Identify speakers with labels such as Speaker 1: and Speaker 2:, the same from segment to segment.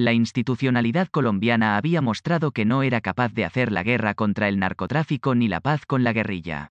Speaker 1: La institucionalidad colombiana había mostrado que no era capaz de hacer la guerra contra el narcotráfico ni la paz con la guerrilla.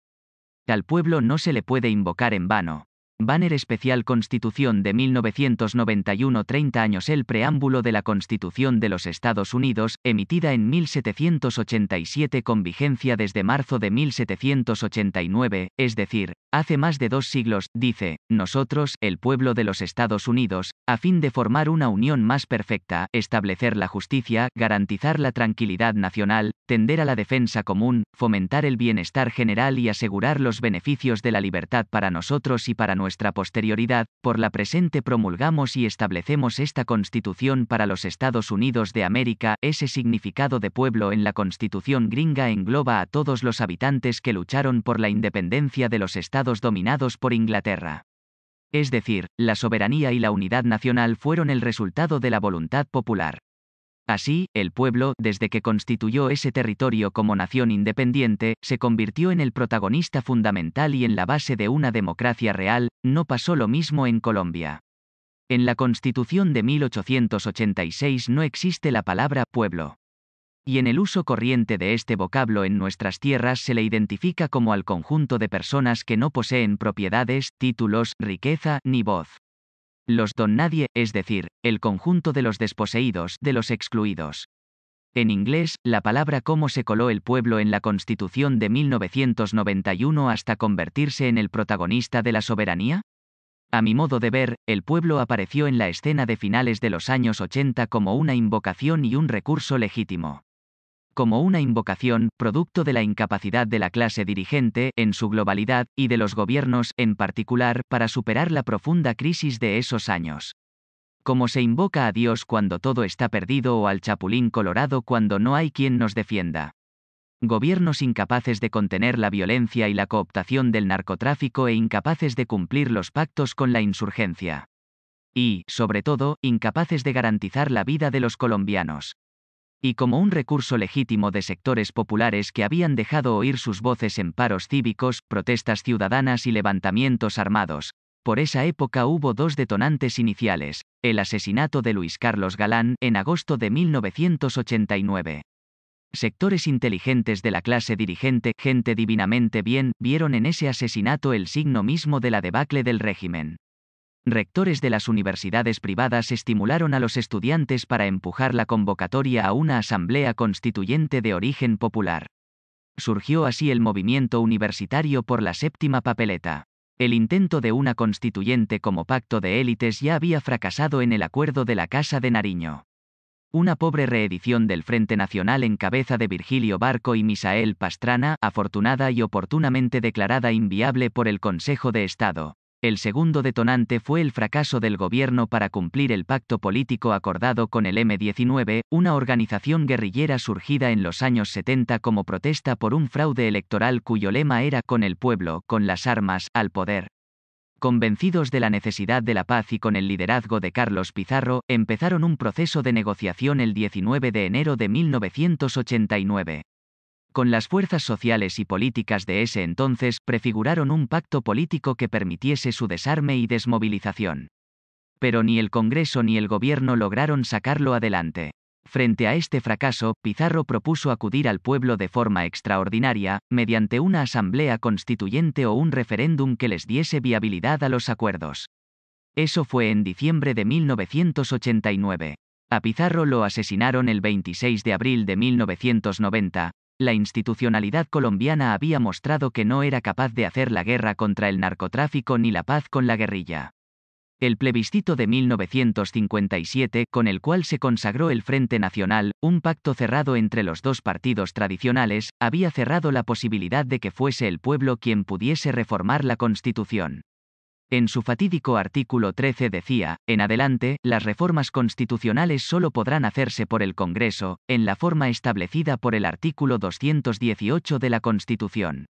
Speaker 1: Al pueblo no se le puede invocar en vano. Banner Especial Constitución de 1991. 30 años. El preámbulo de la Constitución de los Estados Unidos, emitida en 1787 con vigencia desde marzo de 1789, es decir, hace más de 2 siglos, dice: nosotros, el pueblo de los Estados Unidos, a fin de formar una unión más perfecta, establecer la justicia, garantizar la tranquilidad nacional, tender a la defensa común, fomentar el bienestar general y asegurar los beneficios de la libertad para nosotros y para nuestra posterioridad, por la presente promulgamos y establecemos esta Constitución para los Estados Unidos de América. Ese significado de pueblo en la Constitución gringa engloba a todos los habitantes que lucharon por la independencia de los estados dominados por Inglaterra. Es decir, la soberanía y la unidad nacional fueron el resultado de la voluntad popular. Así, el pueblo, desde que constituyó ese territorio como nación independiente, se convirtió en el protagonista fundamental y en la base de una democracia real. No pasó lo mismo en Colombia. En la Constitución de 1886 no existe la palabra pueblo. Y en el uso corriente de este vocablo en nuestras tierras se le identifica como al conjunto de personas que no poseen propiedades, títulos, riqueza, ni voz. Los don nadie, es decir, el conjunto de los desposeídos, de los excluidos. En inglés, la palabra cómo se coló el pueblo en la Constitución de 1991 hasta convertirse en el protagonista de la soberanía. A mi modo de ver, el pueblo apareció en la escena de finales de los años 80 como una invocación y un recurso legítimo. Como una invocación, producto de la incapacidad de la clase dirigente, en su globalidad, y de los gobiernos, en particular, para superar la profunda crisis de esos años. Como se invoca a Dios cuando todo está perdido o al Chapulín Colorado cuando no hay quien nos defienda. Gobiernos incapaces de contener la violencia y la cooptación del narcotráfico e incapaces de cumplir los pactos con la insurgencia. Y, sobre todo, incapaces de garantizar la vida de los colombianos. Y como un recurso legítimo de sectores populares que habían dejado oír sus voces en paros cívicos, protestas ciudadanas y levantamientos armados. Por esa época hubo 2 detonantes iniciales: el asesinato de Luis Carlos Galán, en agosto de 1989. Sectores inteligentes de la clase dirigente, gente divinamente bien, vieron en ese asesinato el signo mismo de la debacle del régimen. Rectores de las universidades privadas estimularon a los estudiantes para empujar la convocatoria a una asamblea constituyente de origen popular. Surgió así el movimiento universitario por la séptima papeleta. El intento de una constituyente como pacto de élites ya había fracasado en el acuerdo de la Casa de Nariño. Una pobre reedición del Frente Nacional en cabeza de Virgilio Barco y Misael Pastrana, afortunada y oportunamente declarada inviable por el Consejo de Estado. El segundo detonante fue el fracaso del gobierno para cumplir el pacto político acordado con el M-19, una organización guerrillera surgida en los años 70 como protesta por un fraude electoral cuyo lema era «con el pueblo, con las armas, al poder». Convencidos de la necesidad de la paz y con el liderazgo de Carlos Pizarro, empezaron un proceso de negociación el 19 de enero de 1989. Con las fuerzas sociales y políticas de ese entonces, prefiguraron un pacto político que permitiese su desarme y desmovilización. Pero ni el Congreso ni el gobierno lograron sacarlo adelante. Frente a este fracaso, Pizarro propuso acudir al pueblo de forma extraordinaria, mediante una asamblea constituyente o un referéndum que les diese viabilidad a los acuerdos. Eso fue en diciembre de 1989. A Pizarro lo asesinaron el 26 de abril de 1990. La institucionalidad colombiana había mostrado que no era capaz de hacer la guerra contra el narcotráfico ni la paz con la guerrilla. El plebiscito de 1957, con el cual se consagró el Frente Nacional, un pacto cerrado entre los 2 partidos tradicionales, había cerrado la posibilidad de que fuese el pueblo quien pudiese reformar la Constitución. En su fatídico artículo 13 decía: en adelante, las reformas constitucionales solo podrán hacerse por el Congreso, en la forma establecida por el artículo 218 de la Constitución.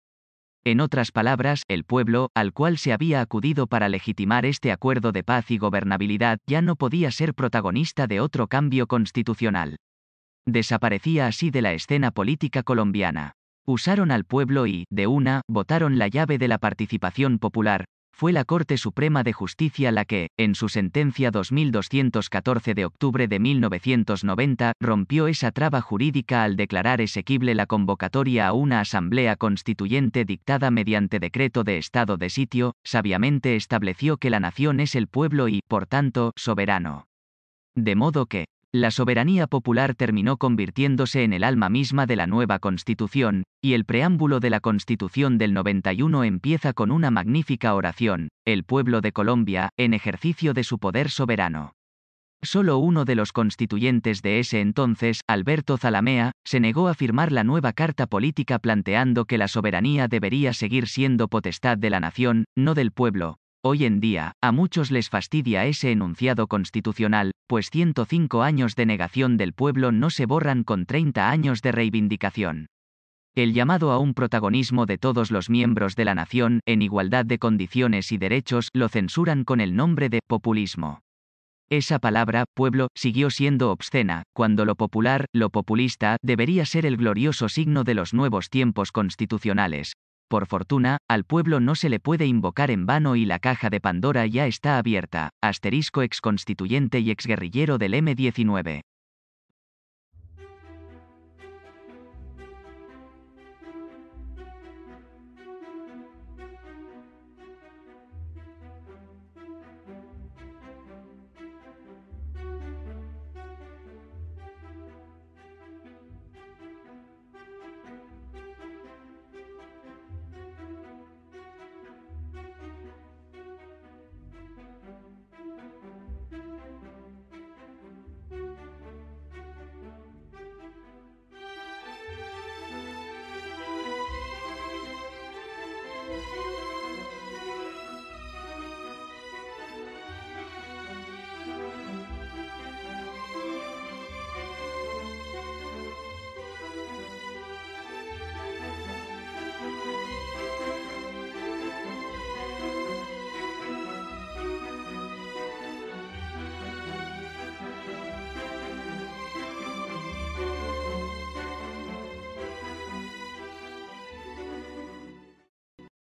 Speaker 1: En otras palabras, el pueblo, al cual se había acudido para legitimar este acuerdo de paz y gobernabilidad, ya no podía ser protagonista de otro cambio constitucional. Desaparecía así de la escena política colombiana. Usaron al pueblo y, de una, votaron la llave de la participación popular, Fue la Corte Suprema de Justicia la que, en su sentencia 2214 de octubre de 1990, rompió esa traba jurídica al declarar exequible la convocatoria a una asamblea constituyente dictada mediante decreto de estado de sitio. Sabiamente estableció que la nación es el pueblo y, por tanto, soberano. De modo que, la soberanía popular terminó convirtiéndose en el alma misma de la nueva Constitución, y el preámbulo de la Constitución del 91 empieza con una magnífica oración: el pueblo de Colombia, en ejercicio de su poder soberano. Solo uno de los constituyentes de ese entonces, Alberto Zalamea, se negó a firmar la nueva Carta Política planteando que la soberanía debería seguir siendo potestad de la nación, no del pueblo. Hoy en día, a muchos les fastidia ese enunciado constitucional, pues 105 años de negación del pueblo no se borran con 30 años de reivindicación. El llamado a un protagonismo de todos los miembros de la nación, en igualdad de condiciones y derechos, lo censuran con el nombre de populismo. Esa palabra, pueblo, siguió siendo obscena, cuando lo popular, lo populista, debería ser el glorioso signo de los nuevos tiempos constitucionales. Por fortuna, al pueblo no se le puede invocar en vano y la caja de Pandora ya está abierta. *Exconstituyente y exguerrillero del M-19.